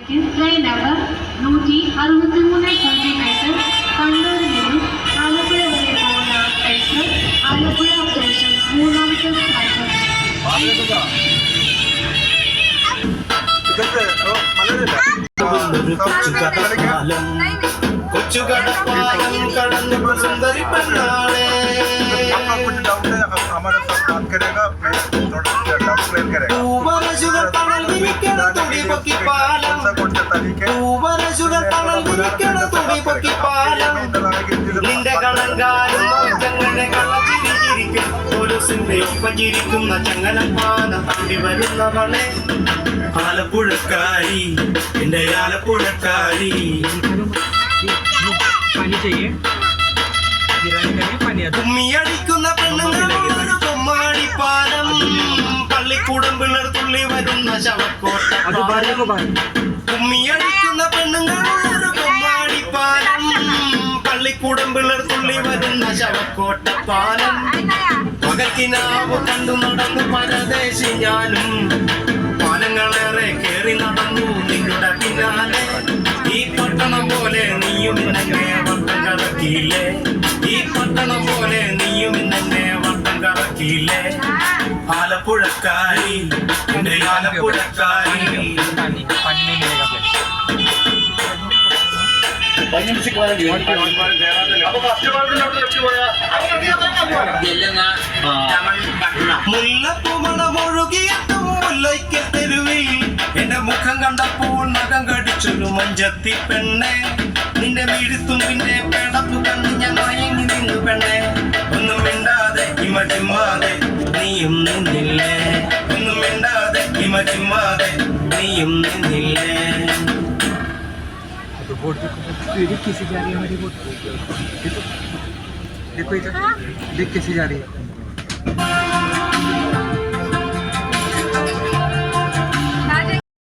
Train number 16308 കണ്ണൂരിൽ നിന്നും ആലപ്പുഴ വരെ പോകുന്ന എക്സ്പ്രസ് ആലപ്പുഴ സ്റ്റേഷൻ 3ാമത്തെ പ്ലാറ്റ്ഫോം. കൊച്ചുകടപ്പാലം കടന്നു സുന്ദരി പെണ്ണാളെ നിന്റെ കണങ്കാലും ചങ്ങനെ കളച്ചിരിക്കും പോലീസിന്റെ ഒപ്പം ചിരിക്കുന്ന ചങ്ങലപ്പാലം തണ്ടി വരുന്നവളെ ആലപ്പുഴക്കാരി എന്റെ ആലപ്പുഴക്കാരി കുമ്മിയടിക്കുന്ന പെണ്ണുങ്ങളൊരു കൊമ്മാടിപ്പാലം പള്ളിക്കൂടം പിള്ളേർ തുള്ളി വരുന്ന ശവക്കോട്ട കുമ്മിയടിക്കുന്ന പെണ്ണുങ്ങളൊരു കൊമ്മാടിപ്പാലം പള്ളിക്കൂടം പിള്ളേർ തുള്ളി വരുന്ന ശവക്കോട്ടപ്പാലം പകൽക്കിനാവ് കണ്ടു നടന്നു പരദേശി ഞാനും പാലങ്ങളേറെ കേറി നടന്നു നിങ്ങളുടെ പിന്നാലെ ഈ പട്ടണം പോലെ നീയും ഇന്നെ വട്ടം കറക്കിയില്ലേ ഈ പട്ടണം പോലെ നീയും ഇന്നെ വട്ടം കറക്കിയില്ലേ ആലപ്പുഴക്കാരി എന്റെ ആലപ്പുഴക്കാരി മുല്ലപ്പൂമണമൊഴുകിയെത്തും മുല്ലയ്ക്ക് തെരുവിൽ എന്റെ മുഖം കണ്ടപ്പോൾ നഖം കടിച്ചൊരു മഞ്ചത്തി പെണ്ണെ നിന്റെ വീഴ്ത്തുമ്പിന്റെ പേടപ്പ് കണ്ട് ഞാൻ മയങ്ങി നിന്നു പെണ്ണെ ഒന്നും മിണ്ടാതെ ഇമറ്റിമ്മാതെ നീയും നിന്നില്ലേ ഒന്നും മിണ്ടാതെ ഇമറ്റിമ്മാതെ നീയും നിന്നില്ലേ कैसे जा रही है हमारी बोट देखो इधर देख कैसे जा रही है